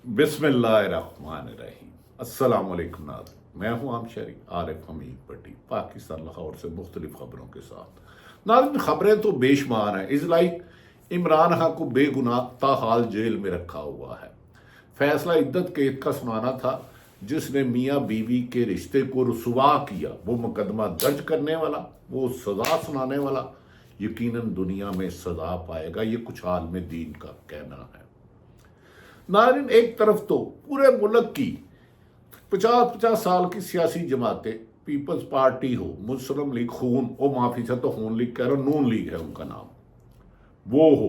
बिस्मिल्लाहिर्रहमानिर्रहीम। अस्सलाम वालेकुम नाज़रीन, मैं हूँ आम शहरी आरिफ हमीद भट्टी, पाकिस्तान लाहौर से मुख्तलिफ खबरों के साथ। नाज़रीन, खबरें तो बेशुमार हैं। इज़ लाइक इमरान खान को बेगुनाह ताहाल जेल में रखा हुआ है। फैसला इद्दत कैद का सुनाना था, जिसने मियाँ बीवी के रिश्ते को रुसवा किया, वो मुकदमा दर्ज करने वाला, वो सज़ा सुनाने वाला यकीनन दुनिया में सज़ा पाएगा। ये कुछ आलिम दीन का कहना है। नाज़रीन, एक तरफ तो पूरे मुल्क की 50-50 साल की सियासी जमातें, पीपल्स पार्टी हो, मुस्लिम लीग, खून ओ माफी से तो खून लीग कह रहा हूं, नून लीग है उनका नाम, वो हो,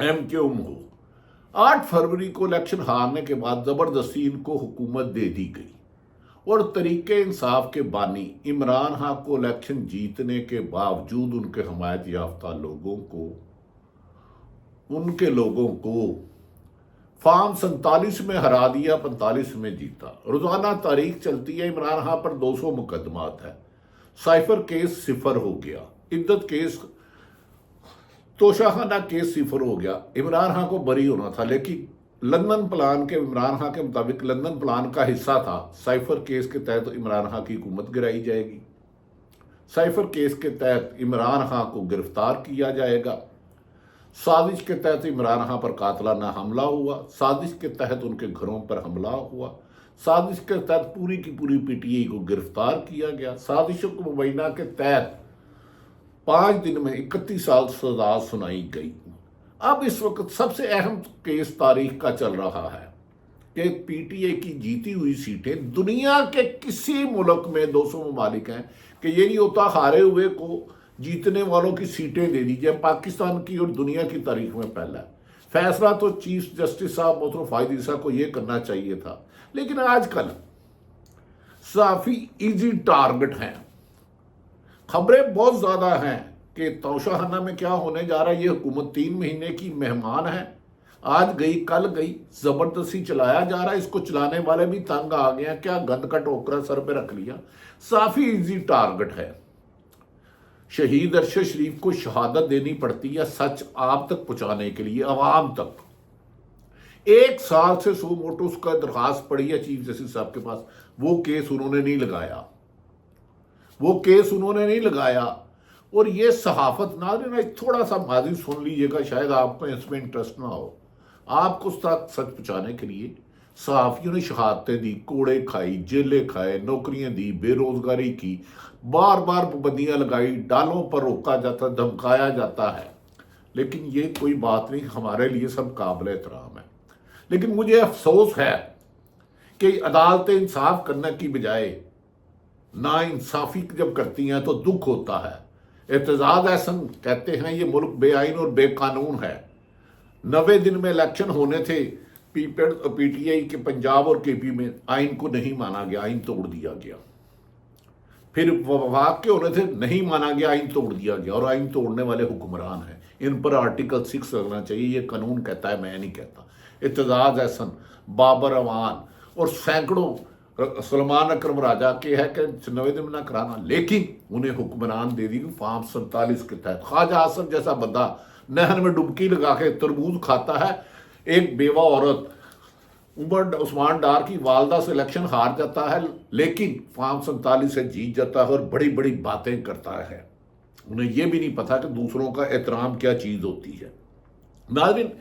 एमक्यूएम हो, 8 फरवरी को इलेक्शन हारने के बाद जबरदस्ती इनको हुकूमत दे दी गई और तरीके इंसाफ के बानी इमरान खान को इलेक्शन जीतने के बावजूद उनके हमायत याफ्ता लोगों को, उनके लोगों को फॉर्म 47 में हरा दिया, 45 में जीता। रोजाना तारीख चलती है, इमरान खान पर 200 मुकदमात है, साइफर केस सिफर हो गया, इद्दत केस, तोशाखाना केस सिफर हो गया। इमरान खान को बरी होना था, लेकिन लंदन प्लान के, इमरान खान के मुताबिक लंदन प्लान का हिस्सा था। साइफर केस के तहत इमरान खान की हुकूमत गिराई जाएगी, साइफर केस के तहत इमरान खान को गिरफ्तार किया जाएगा, साजिश के तहत इमरान खान पर कातलाना हमला हुआ, साजिश के तहत उनके घरों पर हमला हुआ, साजिश के तहत पूरी की पूरी पीटीआई को गिरफ्तार किया गया, साजिशों को मुबैना के तहत 5 दिन में 31 साल सजा सुनाई गई। अब इस वक्त सबसे अहम केस तारीख का चल रहा है कि पीटीआई की जीती हुई सीटें, दुनिया के किसी मुल्क में 200 ममालिक हैं कि ये नहीं होता हारे हुए को जीतने वालों की सीटें दे दीजिए। पाकिस्तान की और दुनिया की तारीख में पहला है। फैसला तो चीफ जस्टिस साहब मोहतरम फायद ईसा को यह करना चाहिए था, लेकिन आजकल काफी इजी टारगेट हैं। खबरें बहुत ज्यादा हैं कि तोशाखाना में क्या होने जा रहा है। ये हुकूमत 3 महीने की मेहमान है, आज गई कल गई, जबरदस्ती चलाया जा रहा है। इसको चलाने वाले भी तंग आ गए हैं, क्या गंद का टोकरा सर पे रख लिया। काफी इजी टारगेट है। शहीद अरशद शरीफ को शहादत देनी पड़ती है सच आप तक पहुंचाने के लिए, आवाम तक। 1 साल से सो मोटो उसका दरखास्त पड़ी है चीफ जस्टिस साहब के पास, वो केस उन्होंने नहीं लगाया, वो केस उन्होंने नहीं लगाया। और ये सहाफत, ना थोड़ा सा माजी सुन लीजिएगा, शायद आपको इसमें इंटरेस्ट ना हो। आपको उस तक सच पहुंचाने के लिए सहाफियों ने शहादतें दी, कोड़े खाई, जेलें खाए, नौकरियां दी, बेरोजगारी की, बार बार पाबंदियां लगाई, डालों पर रोका जाता, धमकाया जाता है। लेकिन ये कोई बात नहीं, हमारे लिए सब काबिल एहतराम है। लेकिन मुझे अफसोस है कि अदालतें इंसाफ करने की बजाय ना इंसाफी जब करती हैं तो दुख होता है। एतजाज एहसन कहते हैं ये मुल्क बेआइन और बेकानून है। 90 दिन में इलेक्शन होने थे, पीटीआई के पंजाब और केपी में आइन को नहीं माना गया, आइन तोड़ दिया गया। फिर वफाक के होने थे, नहीं माना गया, आइन तोड़ दिया गया। और आइन तोड़ने वाले हुक्मरान हैं, इन पर आर्टिकल 6 लगना चाहिए, ये कानून कहता है, मैं नहीं कहता। एतजाज एहसन, बाबर अवान और सैकड़ों, सलमान अकरम राजा के है कि 90 दिन ना कराना, लेकिन उन्हें हुक्मरान दे दी फॉर्म 47 के तहत। ख्वाजा आसफ जैसा बंदा नहर में डुबकी लगा के तरबूज खाता है। एक बेवा औरत उमर उस्मान डार की वालदा से इलेक्शन हार जाता है, लेकिन फॉर्म 47 से जीत जाता है और बड़ी बड़ी बातें करता है। उन्हें यह भी नहीं पता कि दूसरों का एहतराम क्या चीज होती है। नाज़रीन,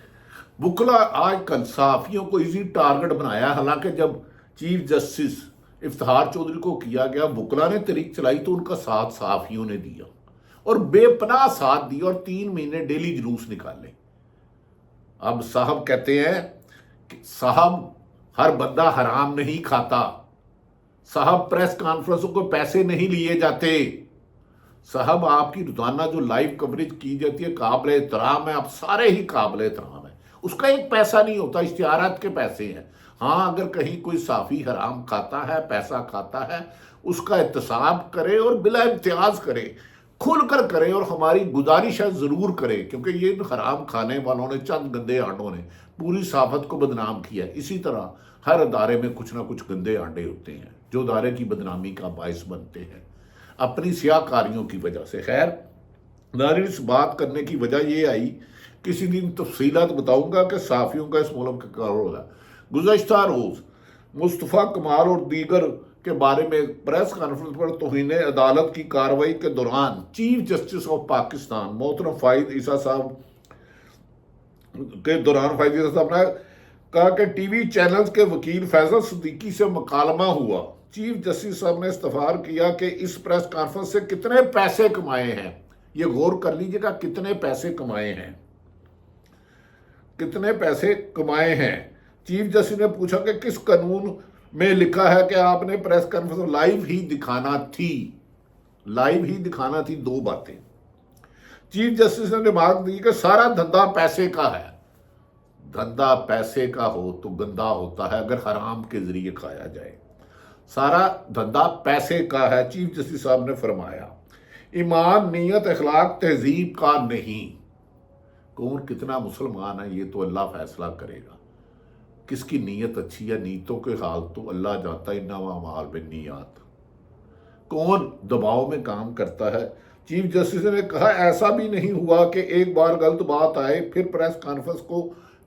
बुकला आजकल सहाफियों को इजी टारगेट बनाया। हालांकि जब चीफ जस्टिस इफ्तिखार चौधरी को किया गया, बुकला ने तरीक चलाई तो उनका साथ सहाफियों ने दिया और बेपनाह साथ दिया और 3 महीने डेली जुलूस निकाले। अब साहब कहते हैं कि साहब हर बंदा हराम नहीं खाता, साहब प्रेस कॉन्फ्रेंसों को पैसे नहीं लिए जाते, साहब आपकी रोजाना जो लाइव कवरेज की जाती है काबिल एहतराम है, आप सारे ही काबिल एहतराम है, उसका एक पैसा नहीं होता, इश्तिहारात के पैसे हैं। हाँ, अगर कहीं कोई साफी हराम खाता है, पैसा खाता है, उसका एहतसाब करे और बिला इम्तियाज करे, खुलकर करे। और हमारी गुजारिश है जरूर करें, क्योंकि ये हराम खाने वालों ने, चंद गंदे आंडों ने पूरी साफत को बदनाम किया। इसी तरह हर अदारे में कुछ ना कुछ गंदे आंडे होते हैं जो अदारे की बदनामी का बायस बनते हैं अपनी सियाकारियों की वजह से। खैर, नाज़रीन, इस बात करने की वजह ये आई, किसी दिन तफसीलात बताऊंगा कि साफियों का इस मुल्क का रोल है। गुज़श्ता रोज़ मुस्तफ़ा कमाल और दीगर के बारे में प्रेस कॉन्फ्रेंस पर तौहीन अदालत की कार्रवाई के दौरान चीफ जस्टिस ऑफ पाकिस्तान मोहतरम फ़ाइद ईसा साहब के दौरान फ़ाइद ईसा साहब ने कहा कि टीवी चैनल्स के वकील फैसल सिद्दीकी से मुकालमा हुआ। चीफ जस्टिस साहब ने इस्तफार किया कि इस प्रेस कॉन्फ्रेंस से कितने पैसे कमाए हैं, ये गौर कर लीजिएगा, कितने पैसे कमाए हैं, कितने पैसे कमाए हैं। चीफ जस्टिस ने पूछा कि किस कानून में लिखा है कि आपने प्रेस कॉन्फ्रेंस लाइव ही दिखाना थी, लाइव ही दिखाना थी। दो बातें चीफ जस्टिस ने रिमार्क दी कि सारा धंधा पैसे का है। धंधा पैसे का हो तो गंदा होता है अगर हराम के जरिए खाया जाए। सारा धंधा पैसे का है, चीफ जस्टिस साहब ने फरमाया। ईमान, नीयत, अखलाक, तहजीब का नहीं। कौन कितना मुसलमान है ये तो अल्लाह फैसला करेगा। किसकी नीयत अच्छी है, नीयतों के हाल तो अल्लाह जानता है। इन्नमा अमाल बिन्नियात। कौन दबाव में काम करता है। चीफ जस्टिस ने कहा ऐसा भी नहीं हुआ कि एक बार गलत बात आए फिर प्रेस कॉन्फ्रेंस को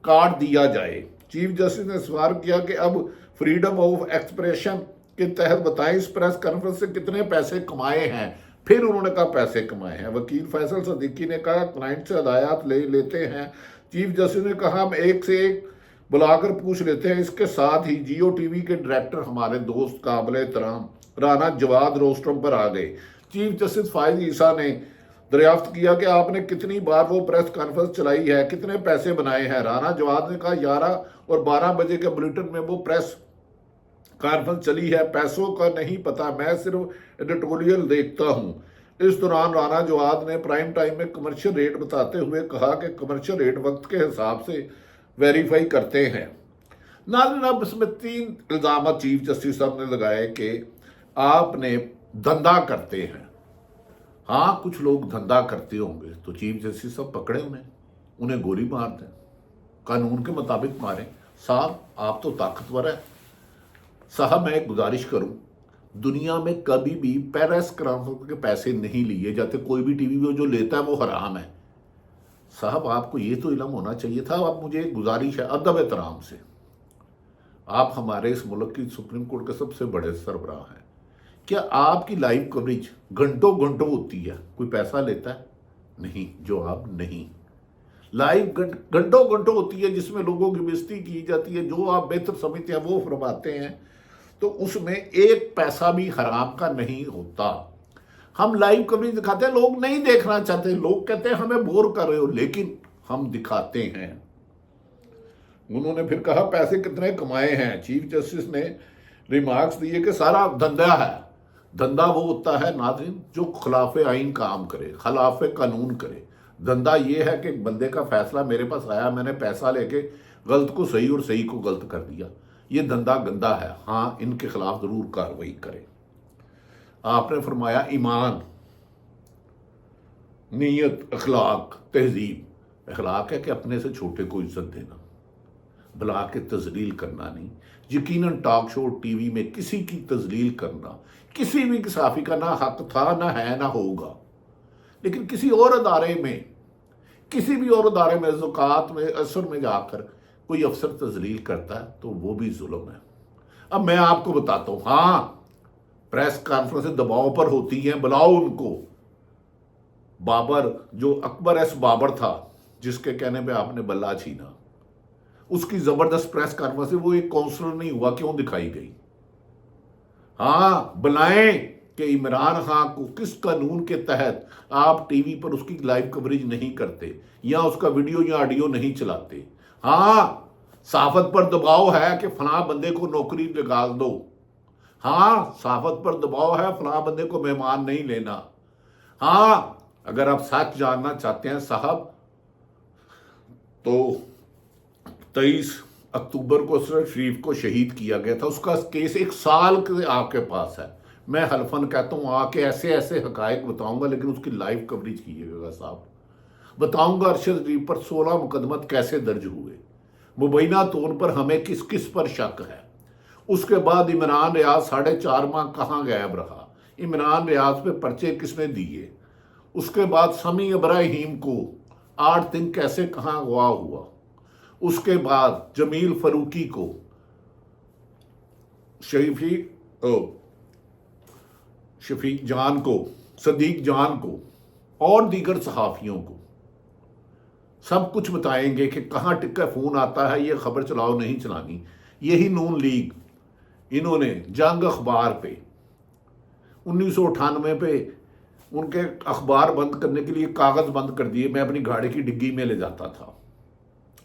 काट दिया जाए। चीफ जस्टिस ने सवाल किया कि अब फ्रीडम ऑफ एक्सप्रेशन के तहत बताएं इस प्रेस कॉन्फ्रेंस से कितने पैसे कमाए हैं। फिर उन्होंने कहा पैसे कमाए हैं। वकील फैसल सिद्दीकी ने कहा क्लाइंट से हदायत ले लेते हैं। चीफ जस्टिस ने कहा हम एक से एक बुलाकर पूछ लेते हैं। इसके साथ ही जियो टीवी के डायरेक्टर हमारे दोस्त काबिल एहतराम राना जवाद रोस्टम पर आ गए। चीफ जस्टिस फ़ाइद ईसा ने दरियाफ्त किया कि आपने कितनी बार वो प्रेस कॉन्फ्रेंस चलाई है, कितने पैसे बनाए हैं। राना जवाद ने कहा 11 और 12 बजे के बुलेटिन में वो प्रेस कॉन्फ्रेंस चली है, पैसों का नहीं पता, मैं सिर्फ एडिटोरियल देखता हूँ। इस दौरान राना जवाद ने प्राइम टाइम में कमर्शियल रेट बताते हुए कहा कि कमर्शियल रेट वक्त के हिसाब से वेरीफाई करते हैं। नाज़रीन, अब इसमें 3 इल्ज़ाम चीफ जस्टिस साहब ने लगाए कि आपने धंधा करते हैं। हाँ, कुछ लोग धंधा करते होंगे तो चीफ जस्टिस साहब पकड़े उन्हें गोली मार दें, कानून के मुताबिक मारें। साहब आप तो ताकतवर है। साहब मैं एक गुजारिश करूं, दुनिया में कभी भी प्रेस कॉन्फ्रेंस के पैसे नहीं लिए जाते। कोई भी टीवी में जो लेता है वो हराम है। साहब आपको ये तो इल्म होना चाहिए था। अब मुझे एक गुजारिश है अदब एहतराम से, आप हमारे इस मुल्क की सुप्रीम कोर्ट के सबसे बड़े सरबराह हैं, क्या आपकी लाइव कवरेज घंटों घंटों होती है, कोई पैसा लेता है? नहीं, जवाब नहीं। लाइव घंटों घंटों होती है जिसमें लोगों की बेइज्जती की जाती है, जो आप बेहतर समझते हैं वो फरमाते हैं, तो उसमें एक पैसा भी हराम का नहीं होता। हम लाइव कवरेज दिखाते हैं, लोग नहीं देखना चाहते, लोग कहते हैं हमें बोर कर रहे हो, लेकिन हम दिखाते हैं। उन्होंने फिर कहा पैसे कितने कमाए हैं। चीफ जस्टिस ने रिमार्क्स दिए कि सारा धंधा है। धंधा वो होता है नाज़रीन जो खिलाफ आइन काम करे, खिलाफ कानून करे। धंधा ये है कि एक बंदे का फैसला मेरे पास आया, मैंने पैसा लेके गलत को सही और सही को गलत कर दिया, ये धंधा गंदा है। हाँ, इनके खिलाफ जरूर कार्रवाई करें। आपने फरमाया ईमान, नीयत, अखलाक, तहजीब। अखलाक है कि अपने से छोटे को इज्जत देना, बुला के तजलील करना नहीं। यकीनन टॉक शो टीवी में किसी की तजलील करना किसी भी सहाफ़ी का ना हक था, ना है, ना होगा। लेकिन किसी और अदारे में, किसी भी और अदारे में ज़कात में असर में जाकर कोई अफसर तजलील करता है तो वो भी जुल्म है। अब मैं आपको बताता हूँ, हाँ प्रेस कॉन्फ्रेंस दबाव पर होती हैं, बुलाओ उनको। बाबर, जो अकबर एस बाबर था जिसके कहने पे आपने बल्ला छीना, उसकी जबरदस्त प्रेस कॉन्फ्रेंस, वो एक काउंसलर नहीं हुआ, क्यों दिखाई गई? हाँ, बुलाएं कि इमरान खान को किस कानून के तहत आप टीवी पर उसकी लाइव कवरेज नहीं करते या उसका वीडियो या ऑडियो नहीं चलाते। हाँ, सहाफत पर दबाव है कि फलां बंदे को नौकरी निकाल दो। हाँ, सहाफत पर दबाव है फलां बंदे को मेहमान नहीं लेना। हाँ, अगर आप सच जानना चाहते हैं साहब, तो 23 अक्टूबर को असरत शरीफ को शहीद किया गया था, उसका केस 1 साल के आपके पास है। मैं हल्फन कहता हूँ आके ऐसे ऐसे हकायक बताऊंगा, लेकिन उसकी लाइव कवरेज कीजिएगा साहब। बताऊंगा अरशद शरीफ पर 16 मुकदमत कैसे दर्ज हुए, मुबैना तौर पर हमें किस किस पर शक है। उसके बाद इमरान रियाज 4.5 माह कहाँ गायब रहा, इमरान रियाज पे पर्चे किसने दिए। उसके बाद समी इब्राहिम को 8 दिन कैसे कहाँ अगवा हुआ। उसके बाद जमील फरूकी को शफीक जान को, सदीक जान को और दीगर सहाफ़ियों को सब कुछ बताएंगे कि कहाँ टिक्का फ़ोन आता है, ये खबर चलाओ नहीं चलानी। यही नून लीग, इन्होंने जंग अखबार पे 1998 पे उनके अखबार बंद करने के लिए कागज़ बंद कर दिए, मैं अपनी गाड़ी की डिग्गी में ले जाता था।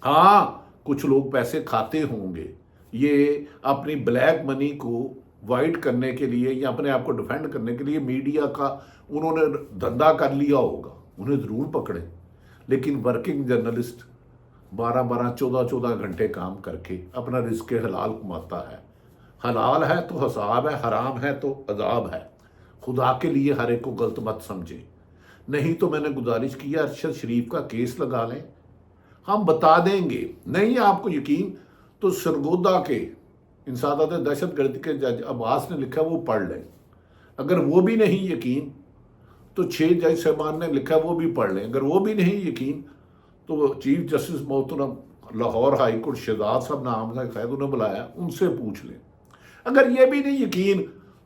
हाँ, कुछ लोग पैसे खाते होंगे, ये अपनी ब्लैक मनी को वाइट करने के लिए या अपने आप को डिफेंड करने के लिए मीडिया का उन्होंने धंधा कर लिया होगा, उन्हें ज़रूर पकड़े। लेकिन वर्किंग जर्नलिस्ट 12-12, 14-14 घंटे काम करके अपना रिज़्क़ हलाल कमाता है। हलाल है तो हिसाब है, हराम है तो अजाब है। खुदा के लिए हर एक को गलत मत समझे। नहीं तो मैंने गुजारिश की है अरशद शरीफ का केस लगा लें, हम बता देंगे। नहीं आपको यकीन तो सरगोदा के इंसादात दहशतगर्दी के जज अब्बास ने लिखा वो पढ़ लें। अगर वो भी नहीं यकीन तो 6 जज साहबान ने लिखा वो भी पढ़ लें। अगर वो भी नहीं यकीन तो चीफ जस्टिस मोहतरम लाहौर हाई कोर्ट शहजाद साहब नाम का शायद उन्हें बुलाया, उनसे पूछ लें। अगर ये भी नहीं यकीन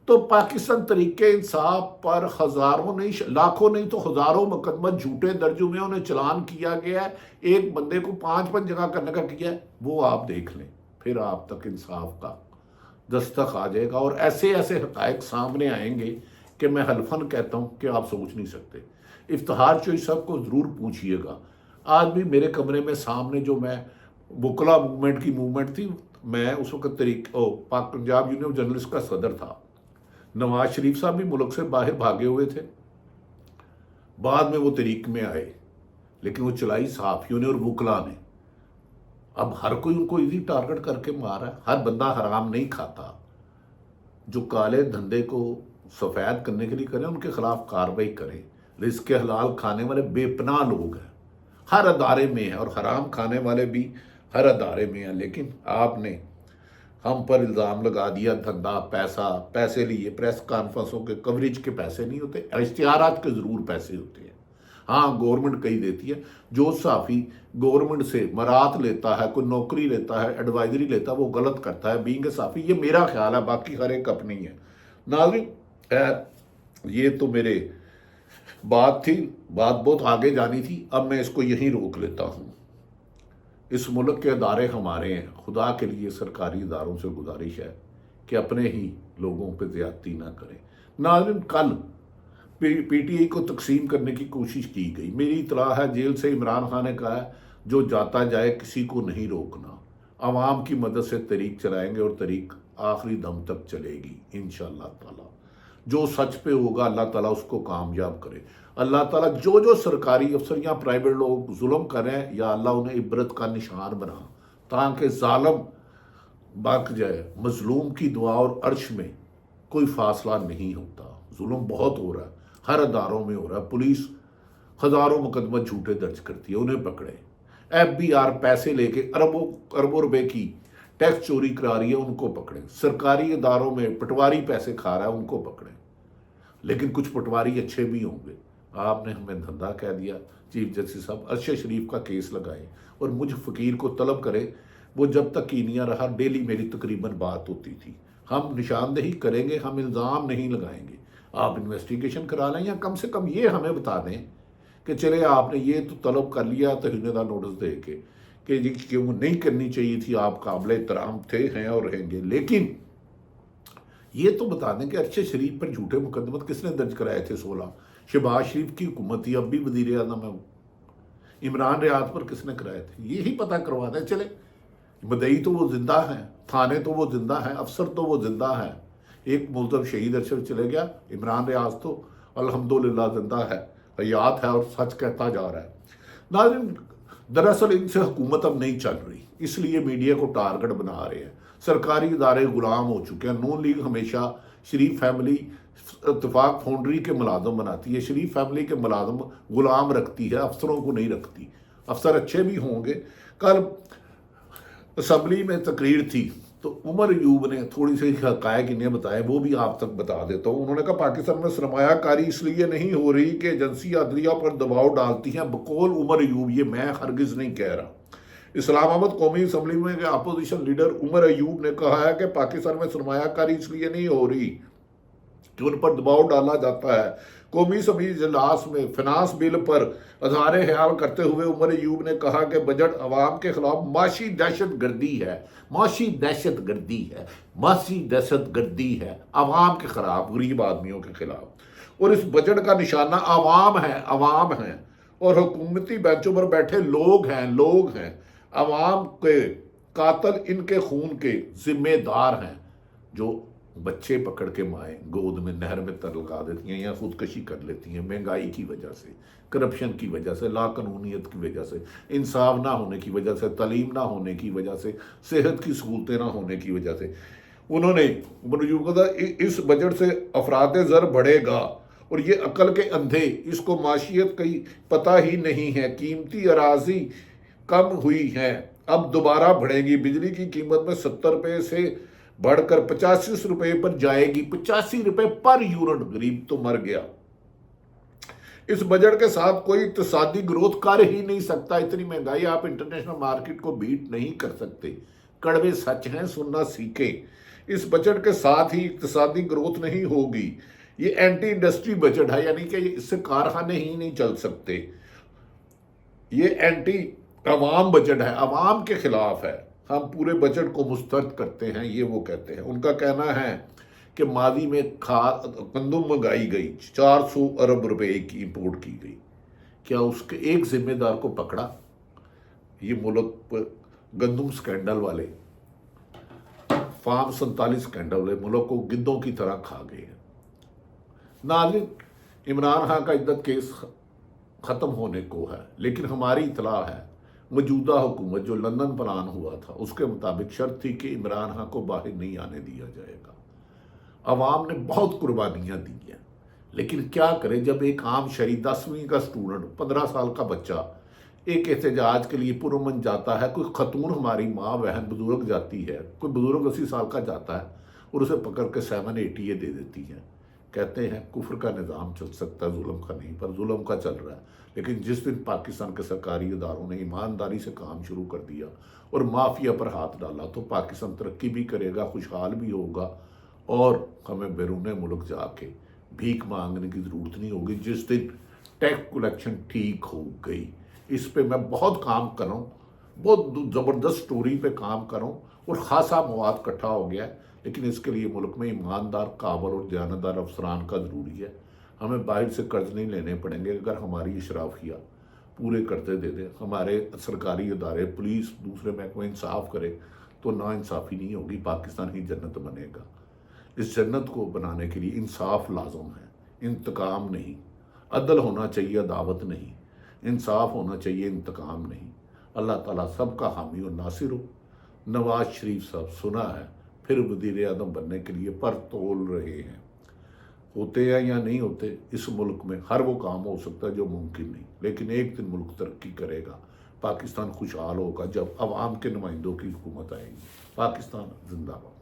तो पाकिस्तान तरीके इंसाफ पर हज़ारों नहीं, लाखों नहीं तो हज़ारों मुकदमा झूठे दर्ज हुए, उन्हें चलान किया गया है। एक बंदे को 5-5 जगह करने का किया है, वो आप देख लें, फिर आप तक इंसाफ का दस्तक आ जाएगा और ऐसे ऐसे हक़ाइक़ सामने आएंगे कि मैं हल्फन कहता हूँ कि आप सोच नहीं सकते। इफ्तिखार चोई साहब को ज़रूर पूछिएगा। आज भी मेरे कमरे में सामने जो मैं वकला मूवमेंट की मूवमेंट थी, मैं उस वक्त पाक पंजाब यूनियन जर्नलिस्ट का सदर था। नवाज शरीफ साहब भी मुल्क से बाहर भागे हुए थे, बाद में वो तरीक में आए, लेकिन वो चलाई सहाफ़ियों ने और वकला ने। अब हर कोई उनको इजी टारगेट करके मारा है। हर बंदा हराम नहीं खाता। जो काले धंधे को सफ़ेद करने के लिए करें, उनके खिलाफ कार्रवाई करें। रिज़्क़ हलाल खाने वाले बेपनाह लोग हैं, हर अदारे में हैं, और हराम खाने वाले भी हर अदारे में हैं। लेकिन आपने हम पर इल्ज़ाम लगा दिया धंधा, पैसे लिए। प्रेस कॉन्फ्रेंसों के कवरेज के पैसे नहीं होते, इश्तिहारात के ज़रूर पैसे होते हैं। हाँ, गवर्नमेंट कही देती है। जो सहाफ़ी गवर्नमेंट से मरात लेता है, कोई नौकरी लेता है, एडवाइजरी लेता है, वो गलत करता है बीइंग ए सहाफ़ी। ये मेरा ख्याल है, बाकी हर एक अपनी है। नाज़रीन, ये तो मेरे बात थी, बात बहुत आगे जानी थी, अब मैं इसको यहीं रोक लेता हूँ। इस मुल्क के अदारे हमारे हैं, खुदा के लिए सरकारी इदारों से गुजारिश है कि अपने ही लोगों पर ज़्यादती ना करें। नाज़रीन, कल पीटीआई को तकसीम करने की कोशिश की गई। मेरी इतला है जेल से इमरान खान ने कहा है जो जाता जाए, किसी को नहीं रोकना, आवाम की मदद से तरीक चलाएंगे और तरीक आखिरी दम तक चलेगी इंशाअल्लाह ताला। जो सच पे होगा अल्लाह ताला उसको कामयाब करे। अल्लाह ताला जो जो सरकारी अफसर या प्राइवेट लोग जुल्म कर रहे हैं, या अल्लाह उन्हें इबरत का निशान बना, ताकि जालिम बक जाए। मजलूम की दुआ और अर्श में कोई फासला नहीं होता। जुल्म बहुत हो रहा है, हर अदारों में हो रहा है। पुलिस हज़ारों मुकदमा झूठे दर्ज करती है, उन्हें पकड़े। FBR पैसे लेके अरबों रुपए की टैक्स चोरी करा रही है, उनको पकड़े। सरकारी इदारों में पटवारी पैसे खा रहा है, उनको पकड़े। लेकिन कुछ पटवारी अच्छे भी होंगे। आपने हमें धंधा कह दिया। चीफ जस्टिस साहब अरशद शरीफ का केस लगाए और मुझ फ़कीर को तलब करे। वो जब तक कीनिया रहा, डेली मेरी तकरीबन बात होती थी। हम निशानदेही करेंगे, हम इल्ज़ाम नहीं लगाएंगे। आप इन्वेस्टिगेशन करा लें, या कम से कम ये हमें बता दें कि चले आपने ये तो तलब कर लिया तहरीर का नोटिस दे के कि जी क्यों नहीं करनी चाहिए थी, आप काबिल एहतराम थे, हैं और रहेंगे। लेकिन ये तो बता दें कि अरशद शरीफ पर झूठे मुकदमत किसने दर्ज कराए थे? 16 शहबाज शरीफ की हुकूमत थी, अब भी वज़ीर आज़म है। इमरान रियाज पर किसने कराए थे? यही पता करवा दें। चले मदई तो वो जिंदा है, थाने तो वो जिंदा है, अफसर तो वो जिंदा है। एक मुल्ज़म शहीद अरशद चले गया, इमरान रियाज तो अल्हम्दुलिल्लाह जिंदा है, हयात है और सच कहता जा रहा है। नाज़रीन, दरअसल इनसे हुकूमत अब नहीं चल रही, इसलिए मीडिया को टारगेट बना रहे हैं। सरकारी इदारे गुलाम हो चुके हैं। नून लीग हमेशा शरीफ फैमिली इत्तेफाक फाउंड्री के मुलाजम बनाती है, शरीफ फैमिली के मुलाजम गुलाम रखती है, अफसरों को नहीं रखती। अफसर अच्छे भी होंगे। कल असम्बली में तकरीर थी तो उमर अयूब ने थोड़ी सी हक़ाइक़ इन्हें बताए, वो भी आप तक बता देता हूँ। उन्होंने कहा पाकिस्तान में सरमायाकारी इसलिए नहीं हो रही कि एजेंसी अदलिया पर दबाव डालती हैं। बकौल उमर अयूब, ये मैं हरगिज़ नहीं कह रहा। اسلام آباد قومی اسمبلی میں اپوزیشن لیڈر عمر ایوب نے کہا ہے کہ پاکستان میں سرمایہ کاری اس لیے نہیں ہو رہی کہ ان پر دباؤ ڈالا جاتا ہے۔ قومی اسمبلی اجلاس میں فنانس بل پر اظہار خیال کرتے ہوئے عمر ایوب نے کہا کہ بجٹ عوام کے خلاف معاشی دہشت گردی ہے، معاشی دہشت گردی ہے، معاشی دہشت گردی ہے عوام کے خلاف، غریب آدمیوں کے خلاف، اور اس بجٹ کا نشانہ عوام ہے، عوام ہیں، اور حکومتی بینچوں پر بیٹھے لوگ ہیں، عوام کے قاتل ان کے خون کے ذمہ دار ہیں، جو بچے پکڑ کے مائیں گود میں نہر میں لگا دیتی ہیں یا خودکشی کر لیتی ہیں، مہنگائی کی وجہ سے، کرپشن کی وجہ سے، لا قانونیت کی وجہ سے، انصاف نہ ہونے کی وجہ سے، تعلیم نہ ہونے کی وجہ سے، صحت کی سہولتیں نہ ہونے کی وجہ سے۔ انہوں نے اس بجٹ سے افراد زر بڑھے گا اور یہ عقل کے اندھے، اس کو معاشیت کی پتہ ہی نہیں ہے، قیمتی اراضی کم ہوئی ہے، اب دوبارہ بڑھے گی، بجلی کی قیمت میں 70 روپے سے بڑھ کر 85 روپے پر جائے گی، 85 روپے پر یونٹ، غریب تو مر گیا۔ اس بجٹ کے ساتھ کوئی اقتصادی گروتھ کر ہی نہیں سکتا، اتنی مہنگائی، آپ انٹرنیشنل مارکیٹ کو بیٹ نہیں کر سکتے، کڑوے سچ ہیں، سننا سیکھیں۔ اس بجٹ کے ساتھ ہی اقتصادی گروتھ نہیں ہوگی، یہ اینٹی انڈسٹری بجٹ ہے، یعنی کہ اس سے کارخانے ہی نہیں چل سکتے، یہ اینٹی عوام بجٹ ہے، عوام کے خلاف ہے، ہم پورے بجٹ کو مسترد کرتے ہیں، یہ وہ کہتے ہیں۔ ان کا کہنا ہے کہ ماضی میں گندم منگائی گئی، 400 ارب روپے کی امپورٹ کی گئی، کیا اس کے ایک ذمہ دار کو پکڑا؟ یہ ملک پر گندم سکینڈل والے، فارم 47 سکینڈل والے ملک کو گدوں کی طرح کھا گئے ہیں۔ ناظرین، عمران خان کا عدت کیس ختم ہونے کو ہے، لیکن ہماری اطلاع ہے موجودہ حکومت جو لندن پلان ہوا تھا اس کے مطابق شرط تھی کہ عمران خان کو باہر نہیں آنے دیا جائے گا۔ عوام نے بہت قربانیاں دی ہیں، لیکن کیا کرے جب ایک عام شہری 10ویں کا سٹوڈنٹ، 15 سال کا بچہ ایک احتجاج کے لیے پرامن جاتا ہے، کوئی خاتون ہماری ماں بہن بزرگ جاتی ہے، کوئی بزرگ 80 سال کا جاتا ہے اور اسے پکڑ کے 780 دے دیتی ہے، کہتے ہیں کفر کا نظام چل سکتا ہے، ظلم کا نہیں، پر ظلم کا چل رہا ہے۔ لیکن جس دن پاکستان کے سرکاری اداروں نے ایمانداری سے کام شروع کر دیا اور مافیا پر ہاتھ ڈالا تو پاکستان ترقی بھی کرے گا، خوشحال بھی ہوگا، اور ہمیں بیرون ملک جا کے بھیک مانگنے کی ضرورت نہیں ہوگی جس دن ٹیکس کلیکشن ٹھیک ہو گئی۔ اس پہ میں بہت کام کروں، بہت زبردست سٹوری پہ کام کروں، اور خاصا مواد اکٹھا ہو گیا ہے، لیکن اس کے لیے ملک میں ایماندار، قابل اور دیانتدار افسران کا ضروری ہے۔ ہمیں باہر سے قرض نہیں لینے پڑیں گے، اگر ہماری اشرافیہ پورے قرضے دے دیں، ہمارے سرکاری ادارے، پولیس، دوسرے محکمے انصاف کرے تو نا انصافی نہیں ہوگی، پاکستان ہی جنت بنے گا۔ اس جنت کو بنانے کے لیے انصاف لازم ہے، انتقام نہیں، عدل ہونا چاہیے، عداوت نہیں، انصاف ہونا چاہیے، انتقام نہیں۔ اللہ تعالیٰ سب کا حامی اور ناصر ہو۔ نواز شریف صاحب سنا ہے پھر وزیر اعظم بننے کے لیے پر تول رہے ہیں، ہوتے ہیں یا نہیں ہوتے، اس ملک میں ہر وہ کام ہو سکتا ہے جو ممکن نہیں، لیکن ایک دن ملک ترقی کرے گا، پاکستان خوشحال ہوگا جب عوام کے نمائندوں کی حکومت آئے گی۔ پاکستان زندہ باد۔